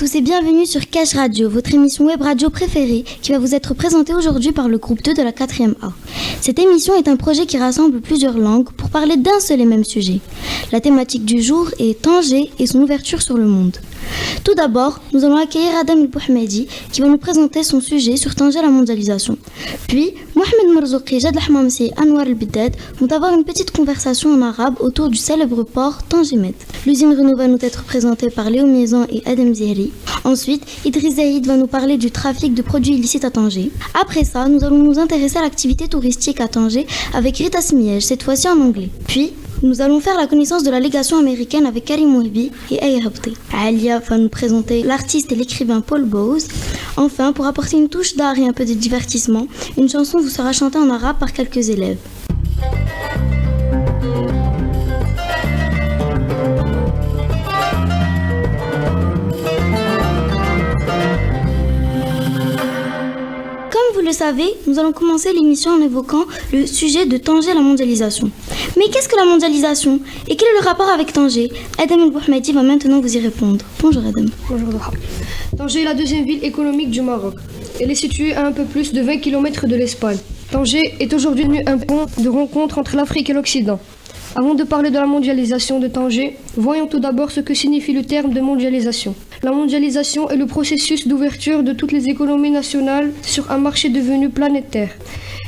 tous et bienvenue sur Cash Radio, votre émission web radio préférée qui va vous être présentée aujourd'hui par le groupe 2 de la 4e A. Cette émission est un projet qui rassemble plusieurs langues pour parler d'un seul et même sujet. La thématique du jour est Tanger et son ouverture sur le monde. Tout d'abord, nous allons accueillir Adam El-Bouhmedi qui va nous présenter son sujet sur Tanger et la mondialisation. Puis, Mohamed Marzouki, Jad Al-Hamamsi et Anwar El-Biddad vont avoir une petite conversation en arabe autour du célèbre port Tanger Med. L'usine Renault va nous être présentée par Léo Miezan et Adem Zihri. Ensuite, Idriss Zaïd va nous parler du trafic de produits illicites à Tanger. Après ça, nous allons nous intéresser à l'activité touristique à Tanger avec Rita Smiej, cette fois-ci en anglais. Puis, nous allons faire la connaissance de la légation américaine avec Karim Wahbi et Aya Habti. Alia va nous présenter l'artiste et l'écrivain Paul Bowles. Enfin, pour apporter une touche d'art et un peu de divertissement, une chanson vous sera chantée en arabe par quelques élèves. Vous le savez, nous allons commencer l'émission en évoquant le sujet de Tanger et la mondialisation. Mais qu'est-ce que la mondialisation? Et quel est le rapport avec Tanger? Adam El-Bouhmedi va maintenant vous y répondre. Bonjour Adam. Bonjour Doha. Tanger est la deuxième ville économique du Maroc. Elle est située à un peu plus de 20 km de l'Espagne. Tanger est aujourd'hui devenu un pont de rencontre entre l'Afrique et l'Occident. Avant de parler de la mondialisation de Tanger, voyons tout d'abord ce que signifie le terme de mondialisation. La mondialisation est le processus d'ouverture de toutes les économies nationales sur un marché devenu planétaire.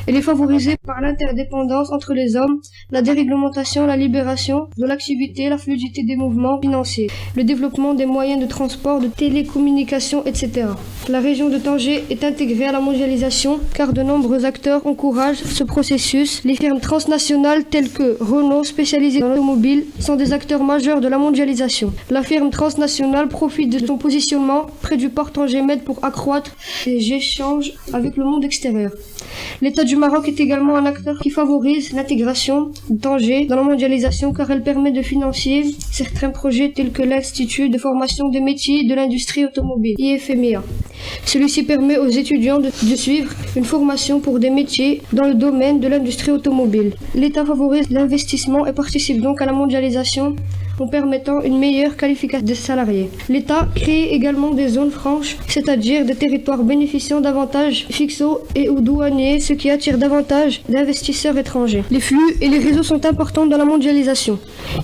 Elle est favorisée par l'interdépendance entre les hommes, la déréglementation, la libération de l'activité, la fluidité des mouvements financiers, le développement des moyens de transport, de télécommunications, etc. La région de Tanger est intégrée à la mondialisation car de nombreux acteurs encouragent ce processus. Les firmes transnationales telles que Renault, spécialisées dans l'automobile, sont des acteurs majeurs de la mondialisation. La firme transnationale profite de son positionnement près du port Tanger Med pour accroître les échanges avec le monde extérieur. L'État du Maroc est également un acteur qui favorise l'intégration de Tanger dans la mondialisation car elle permet de financer certains projets tels que l'Institut de formation des métiers de l'industrie automobile, IFMIA. Celui-ci permet aux étudiants de suivre une formation pour des métiers dans le domaine de l'industrie automobile. L'État favorise l'investissement et participe donc à la mondialisation en permettant une meilleure qualification des salariés. L'État crée également des zones franches, c'est-à-dire des territoires bénéficiant d'avantages fiscaux et ou douaniers, ce qui attire davantage d'investisseurs étrangers. Les flux et les réseaux sont importants dans la mondialisation.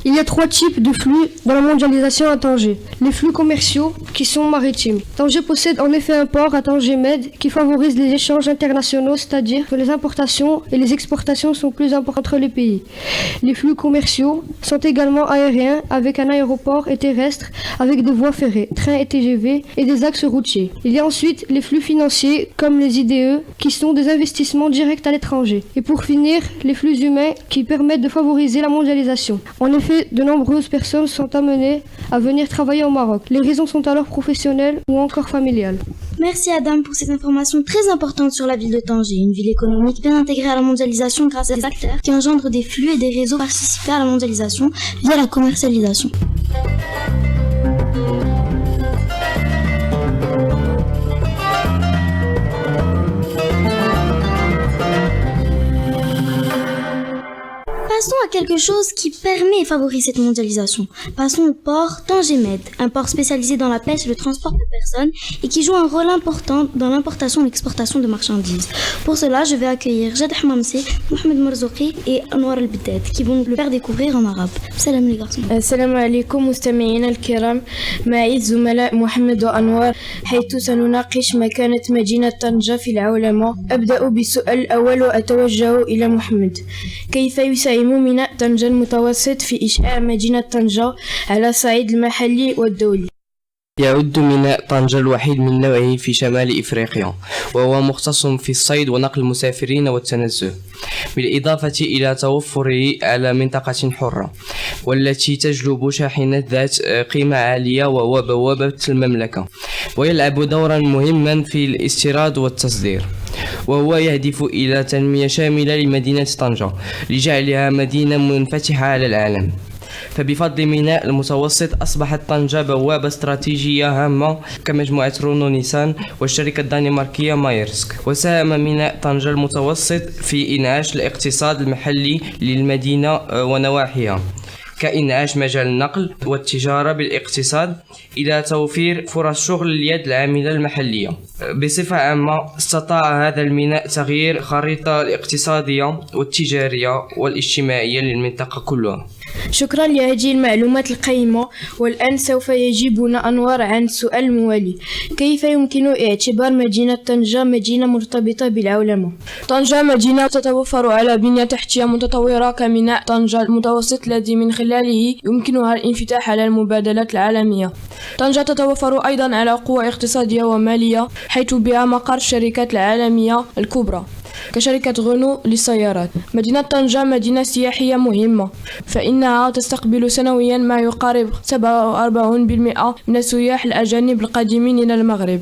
Il y a 3 types de flux dans la mondialisation à Tanger. Les flux commerciaux qui sont maritimes. Tanger possède en effet un port à Tanger Med qui favorise les échanges internationaux, c'est-à-dire que les importations et les exportations sont plus importantes entre les pays. Les flux commerciaux sont également aériens avec un aéroport et terrestre avec des voies ferrées, trains et TGV et des axes routiers. Il y a ensuite les flux financiers comme les IDE qui sont des investissements directs à l'étranger. Et pour finir, les flux humains qui permettent de favoriser la mondialisation. En effet, de nombreuses personnes sont amenées à venir travailler au Maroc. Les raisons sont alors professionnelles ou encore familiales. Merci Adam pour cette information très importante sur la ville de Tanger, une ville économique bien intégrée à la mondialisation grâce à des acteurs qui engendrent des flux et des réseaux participés à la mondialisation via la commercialisation. Passons à quelque chose qui permet et favorise cette mondialisation. Passons au port Tanger Med, un port spécialisé dans la pêche et le transport de personnes et qui joue un rôle important dans l'importation et l'exportation de marchandises. Pour cela, je vais accueillir Jad Al-Hamamsi, Mohamed Marzouki et Anwar El-Biddad qui vont le faire découvrir en arabe. Salam les garçons. السلام عليكم مستمعينا الكرام. معي الزملاء محمد وأنوار حيث سنناقش مكانة مدينة طنجة في العولمة. أبدأ بالسؤال الأول وأتوجه إلى محمد. كيف يساهم ميناء طنجة المتوسط في إنشاء مدينة طنجة على الصعيد المحلي والدولي؟ يعد ميناء طنجة الوحيد من نوعه في شمال إفريقيا، وهو مختص في الصيد ونقل المسافرين والتنزه، بالإضافة إلى توفره على منطقة حرة والتي تجلب شاحنات ذات قيمة عالية وهو بوابة المملكة، ويلعب دورا مهما في الاستيراد والتصدير، وهو يهدف إلى تنمية شاملة لمدينة طنجة لجعلها مدينة منفتحة على العالم. فبفضل ميناء المتوسط أصبحت طنجة بوابة استراتيجية هامة كمجموعة رونو نيسان والشركة الدنماركية مايرسك. وساهم ميناء طنجة المتوسط في إنعاش الاقتصاد المحلي للمدينة ونواحيها، كإنعاش مجال النقل والتجارة بالاقتصاد إلى توفير فرص شغل لليد العاملة المحلية. بصفة عامة استطاع هذا الميناء تغيير الخريطة الاقتصادية والتجارية والاجتماعية للمنطقة كلها. شكرا لهذه المعلومات القيمة. والآن سوف يجيبنا أنوار عن السؤال الموالي: كيف يمكن اعتبار مدينة طنجة مدينة مرتبطة بالعولمة؟ طنجة مدينة تتوفر على بنية تحتية متطورة كميناء طنجة المتوسط الذي من خلاله يمكنها الانفتاح على المبادلات العالمية. طنجة تتوفر أيضا على قوة اقتصادية ومالية، حيث بها مقر الشركات العالمية الكبرى كشركة غونو للسيارات. مدينة طنجة مدينة سياحية مهمة، فإنها تستقبل سنويا ما يقارب 47% من السياح الأجانب القادمين إلى المغرب،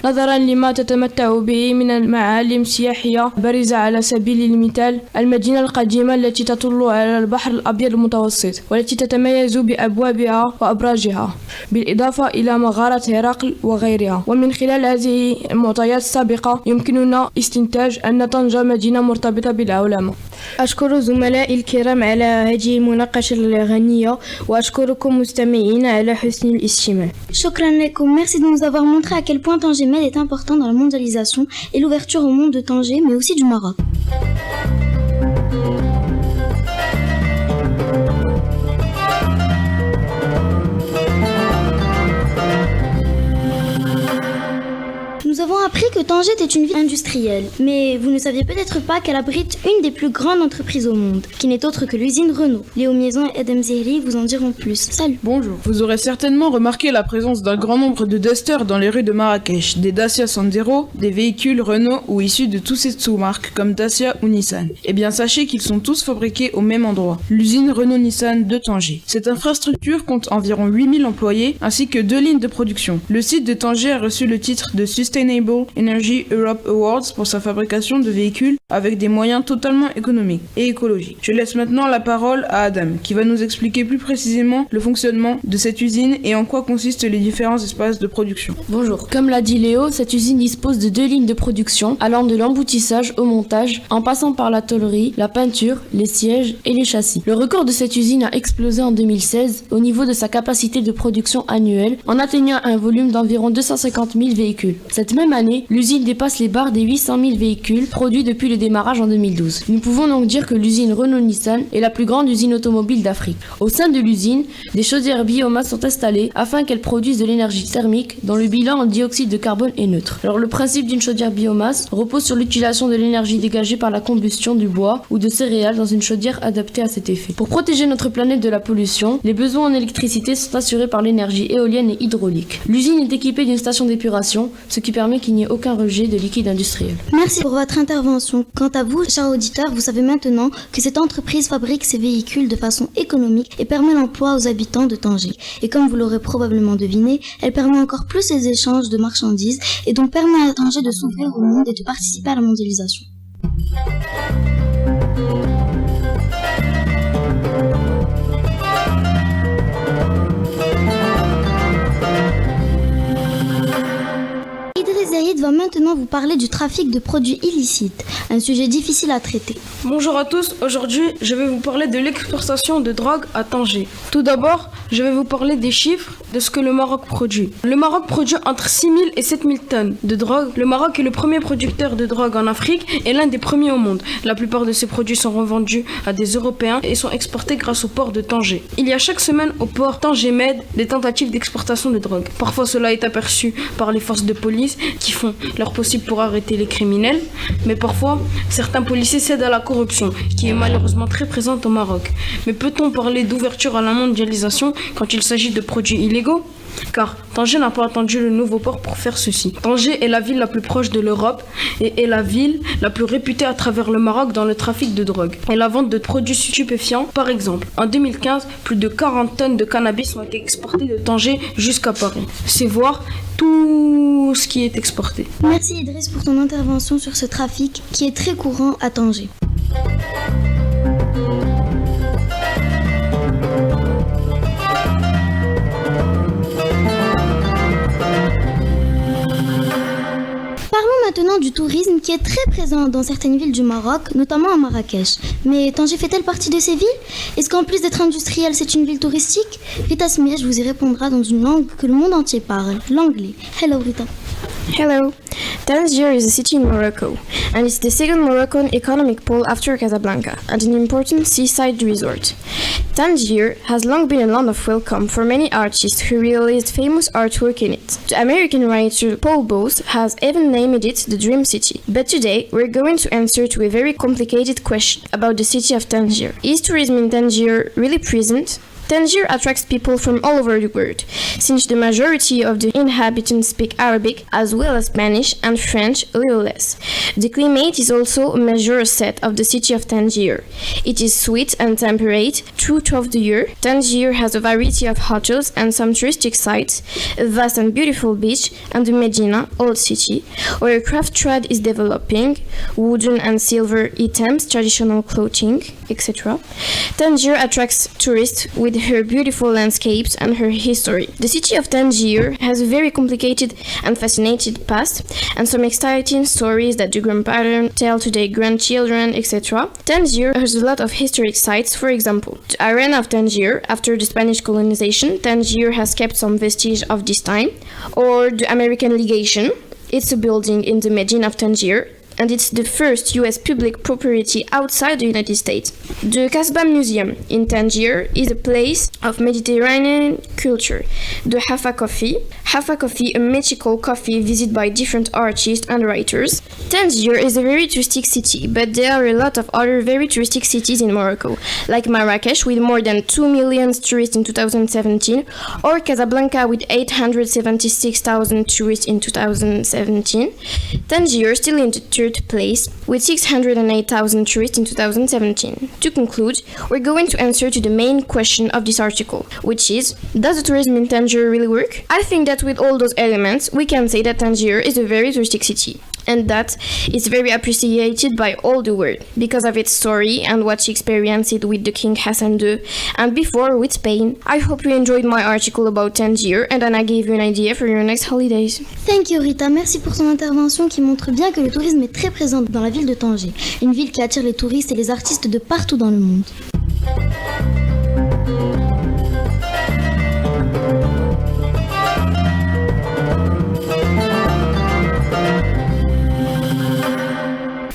نظرا لما تتمتع به من المعالم السياحية بارزة. على سبيل المثال المدينة القديمة التي تطل على البحر الأبيض المتوسط، والتي تتميز بأبوابها وأبراجها، بالإضافة إلى مغارة هرقل وغيرها. ومن خلال هذه المعطيات السابقة يمكننا استنتاج أن طنجة مدينة مرتبطة بالعولمة. أشكر زملائي الكرام على هذه المناقشة الغنية، وأشكركم مستمعين على حسن الاستماع. Shukran lekoum. Merci de nous avoir montré à quel point Tanger Med est important dans la mondialisation et l'ouverture au monde de Tanger, mais aussi du Maroc. Nous avons appris que Tanger était une ville industrielle, mais vous ne saviez peut-être pas qu'elle abrite une des plus grandes entreprises au monde, qui n'est autre que l'usine Renault. Léo Miezon et Edem Zehri vous en diront plus. Salut. Bonjour. Vous aurez certainement remarqué la présence d'un grand nombre de dusters dans les rues de Marrakech, des Dacia Sandero, des véhicules Renault ou issus de tous ces sous-marques comme Dacia ou Nissan. Eh bien sachez qu'ils sont tous fabriqués au même endroit, l'usine Renault-Nissan de Tanger. Cette infrastructure compte environ 8000 employés ainsi que 2 lignes de production. Le site de Tanger a reçu le titre de Sustainable Energy Europe Awards pour sa fabrication de véhicules avec des moyens totalement économiques et écologiques. Je laisse maintenant la parole à Adam qui va nous expliquer plus précisément le fonctionnement de cette usine et en quoi consistent les différents espaces de production. Bonjour. Comme l'a dit Léo, cette usine dispose de 2 lignes de production allant de l'emboutissage au montage en passant par la tôlerie, la peinture, les sièges et les châssis. Le record de cette usine a explosé en 2016 au niveau de sa capacité de production annuelle en atteignant un volume d'environ 250 000 véhicules. Cette même année, l'usine dépasse les barres des 800 000 véhicules produits depuis le démarrage en 2012. Nous pouvons donc dire que l'usine Renault-Nissan est la plus grande usine automobile d'Afrique. Au sein de l'usine, des chaudières biomasse sont installées afin qu'elles produisent de l'énergie thermique dont le bilan en dioxyde de carbone est neutre. Alors le principe d'une chaudière biomasse repose sur l'utilisation de l'énergie dégagée par la combustion du bois ou de céréales dans une chaudière adaptée à cet effet. Pour protéger notre planète de la pollution, les besoins en électricité sont assurés par l'énergie éolienne et hydraulique. L'usine est équipée d'une station d'épuration, ce qui permet qu'il n'y ait aucun rejet de liquide industriel. Merci pour votre intervention. Quant à vous, chers auditeurs, vous savez maintenant que cette entreprise fabrique ses véhicules de façon économique et permet l'emploi aux habitants de Tanger. Et comme vous l'aurez probablement deviné, elle permet encore plus les échanges de marchandises et donc permet à Tanger de s'ouvrir au monde et de participer à la mondialisation. Zahid va maintenant vous parler du trafic de produits illicites, un sujet difficile à traiter. Bonjour à tous, aujourd'hui je vais vous parler de l'exportation de drogue à Tanger. Tout d'abord, je vais vous parler des chiffres de ce que le Maroc produit. Le Maroc produit entre 6 000 et 7 000 tonnes de drogue. Le Maroc est le premier producteur de drogue en Afrique et l'un des premiers au monde. La plupart de ces produits sont revendus à des Européens et sont exportés grâce au port de Tanger. Il y a chaque semaine au port Tanger Med des tentatives d'exportation de drogue. Parfois cela est aperçu par les forces de police qui font leur possible pour arrêter les criminels, mais parfois certains policiers cèdent à la corruption qui est malheureusement très présente au Maroc. Mais peut-on parler d'ouverture à la mondialisation quand il s'agit de produits illégaux ? Car Tanger n'a pas attendu le nouveau port pour faire ceci. Tanger est la ville la plus proche de l'Europe et est la ville la plus réputée à travers le Maroc dans le trafic de drogue et la vente de produits stupéfiants. Par exemple, en 2015, plus de 40 tonnes de cannabis ont été exportées de Tanger jusqu'à Paris. C'est voir tout ce qui est exporté. Merci Idriss pour ton intervention sur ce trafic qui est très courant à Tanger. Parlons maintenant du tourisme qui est très présent dans certaines villes du Maroc, notamment à Marrakech. Mais Tanger fait-elle partie de ces villes? Est-ce qu'en plus d'être industrielle, c'est une ville touristique? Rita Smiech vous y répondra dans une langue que le monde entier parle, l'anglais. Hello Rita. Hello. Tangier is a city in Morocco, and it's the second Moroccan economic pole after Casablanca, and an important seaside resort. Tangier has long been a land of welcome for many artists who realized famous artwork in it. The American writer Paul Bowles has even named it the Dream City. But today, we're going to answer to a very complicated question about the city of Tangier. Is tourism in Tangier really present? Tangier attracts people from all over the world, since the majority of the inhabitants speak Arabic as well as Spanish and French a little less. The climate is also a major asset of the city of Tangier. It is sweet and temperate throughout the year. Tangier has a variety of hotels and some touristic sites, a vast and beautiful beach, and the Medina, old city, where a craft trade is developing, wooden and silver items, traditional clothing, etc. Tangier attracts tourists with her beautiful landscapes and her history. The city of Tangier has a very complicated and fascinating past, and some exciting stories that the grandparents tell to their grandchildren, etc. Tangier has a lot of historic sites, for example, the Arena of Tangier. After the Spanish colonization, Tangier has kept some vestige of this time, or the American Legation. It's a building in the Medina of Tangier, and it's the first US public property outside the United States. The Casbah Museum in Tangier is a place of Mediterranean culture. The Hafa Coffee, a mythical coffee visited by different artists and writers. Tangier is a very touristic city, but there are a lot of other very touristic cities in Morocco, like Marrakech with more than 2 million tourists in 2017, or Casablanca with 876,000 tourists in 2017. Tangier still in the third place with 608,000 tourists in 2017. To conclude, we're going to answer to the main question of this article, which is, does the tourism in Tangier really work? I think that with all those elements, we can say that Tangier is a very touristic city, and that it's very appreciated by all the world because of its story and what she experienced with the King Hassan II and before with Spain. I hope you enjoyed my article about Tangier and then I gave you an idea for your next holidays. Thank you Rita, merci pour son intervention qui montre bien que le tourisme est très présent dans la ville de Tanger, une ville qui attire les touristes et les artistes de partout dans le monde.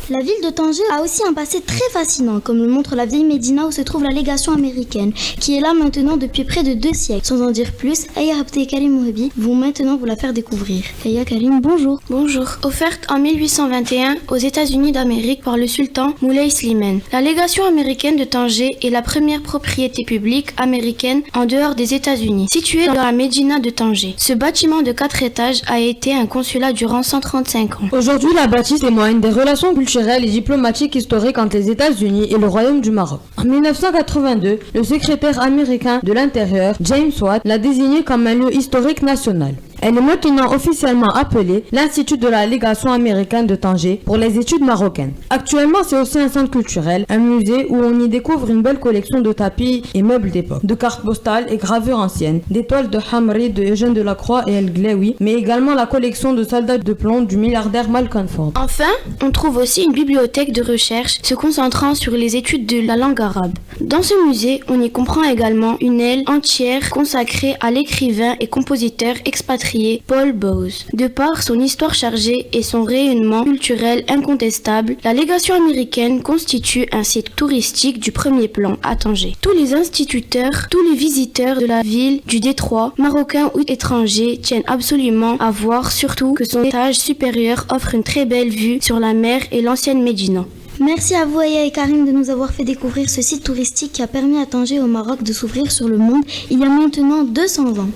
La ville de Tanger a aussi un passé très fascinant, comme le montre la vieille Médina où se trouve la légation américaine, qui est là maintenant depuis près de 2 siècles. Sans en dire plus, Aya Habte et Karim Mouhabi vont maintenant vous la faire découvrir. Aya Karim, bonjour. Bonjour. Offerte en 1821 aux États-Unis d'Amérique par le sultan Moulay Slimane. La légation américaine de Tanger est la première propriété publique américaine en dehors des États-Unis, située dans la Médina de Tanger. Ce bâtiment de 4 étages a été un consulat durant 135 ans. Aujourd'hui, la bâtisse témoigne des relations culturelles et diplomatiques historiques entre les États-Unis et le Royaume du Maroc. En 1982, le secrétaire américain de l'Intérieur, James Watt, l'a désigné comme un lieu historique national. Elle est maintenant officiellement appelée l'Institut de la légation américaine de Tanger pour les études marocaines. Actuellement, c'est aussi un centre culturel, un musée où on y découvre une belle collection de tapis et meubles d'époque, de cartes postales et gravures anciennes, des toiles de Hamri, de Eugène Delacroix et El Glaoui, mais également la collection de soldats de plomb du milliardaire Malcolm Ford. Enfin, on trouve aussi une bibliothèque de recherche se concentrant sur les études de la langue arabe. Dans ce musée, on y comprend également une aile entière consacrée à l'écrivain et compositeur expatrié Paul Bowles. De par son histoire chargée et son rayonnement culturel incontestable, la légation américaine constitue un site touristique du premier plan à Tanger. Tous les instituteurs, tous les visiteurs de la ville, du détroit, marocains ou étrangers, tiennent absolument à voir, surtout que son étage supérieur offre une très belle vue sur la mer et l'ancienne Médina. Merci à vous Aya et Karim de nous avoir fait découvrir ce site touristique qui a permis à Tanger au Maroc de s'ouvrir sur le monde il y a maintenant 200 ans.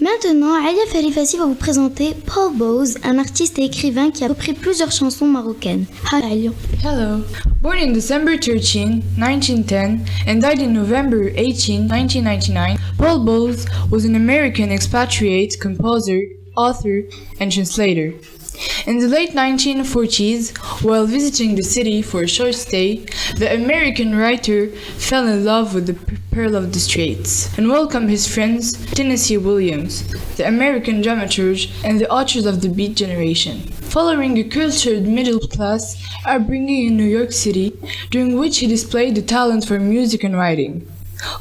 Maintenant, Alia Farifassi va vous présenter Paul Bowles, un artiste et écrivain qui a repris plusieurs chansons marocaines. Hi Alia. Hello. Born in December 13, 1910 and died in November 18, 1999, Paul Bowles was an American expatriate composer, author, and translator. In the late 1940s, while visiting the city for a short stay, The American writer fell in love with the Pearl of the Straits and welcomed his friends Tennessee Williams, the American dramaturge and the authors of the Beat Generation. Following a cultured middle class upbringing in New York City, during which he displayed the talent for music and writing.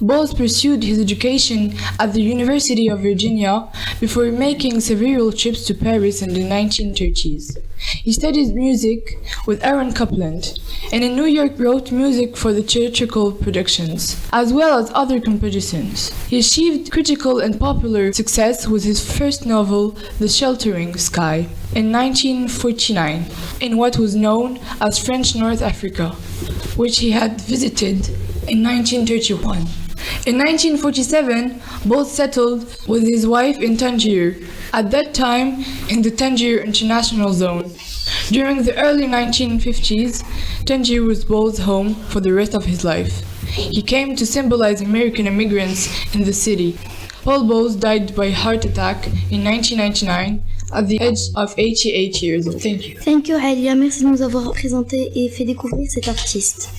Bowles pursued his education at the University of Virginia before making several trips to Paris in the 1930s. He studied music with Aaron Copland, and in New York wrote music for the theatrical productions, as well as other compositions. He achieved critical and popular success with his first novel, The Sheltering Sky, in 1949, in what was known as French North Africa, which he had visited in 1931. In 1947, Bowles settled with his wife in Tangier, at that time in the Tangier International Zone. During the early 1950s, Tangier was Bowles' home for the rest of his life. He came to symbolize American immigrants in the city. Paul Bowles died by heart attack in 1999 at the age of 88 years old. Thank you. Thank you, Alia. Merci de nous avoir présenté et fait découvrir cet artiste.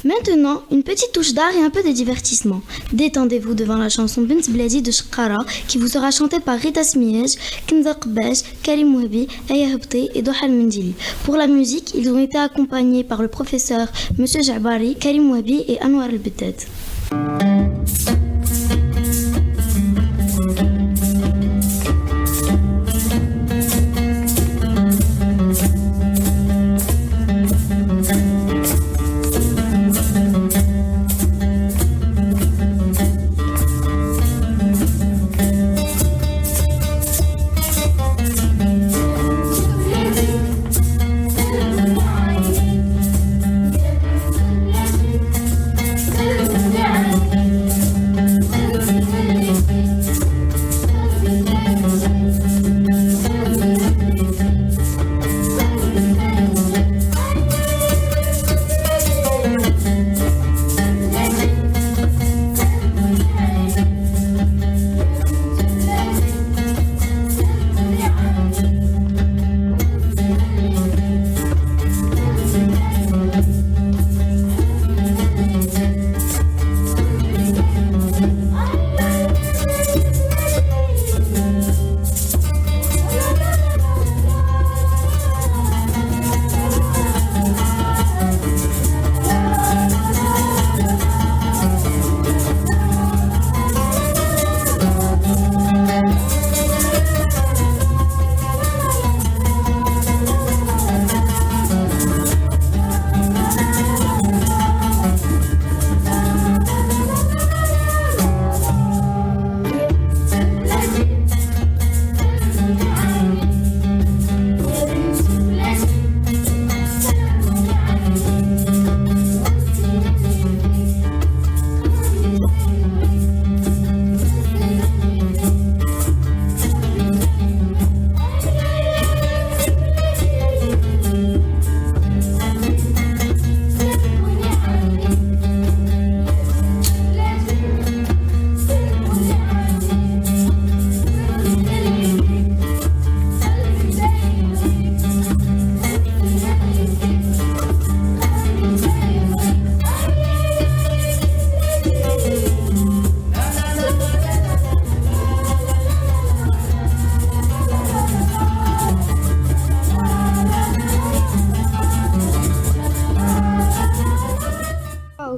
Maintenant, une petite touche d'art et un peu de divertissement. Détendez-vous devant la chanson Bint Bladi de Shkara qui vous sera chantée par Rita Smiej, Kenza Qbash, Karim Wahbi, Aya Habti et Doha Mendili. Pour la musique, ils ont été accompagnés par le professeur Monsieur Jabari, Karim Wahbi et Anwar El-Beddad.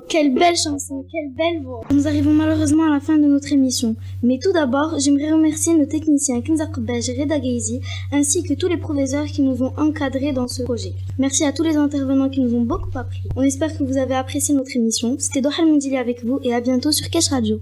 Quelle belle chanson, quelle belle voix. Nous arrivons malheureusement à la fin de notre émission. Mais tout d'abord, j'aimerais remercier nos techniciens Kenza Qbash et Reda Geizi, ainsi que tous les professeurs qui nous ont encadrés dans ce projet. Merci à tous les intervenants qui nous ont beaucoup appris. On espère que vous avez apprécié notre émission. C'était Doha Mendili avec vous et à bientôt sur Kesh Radio.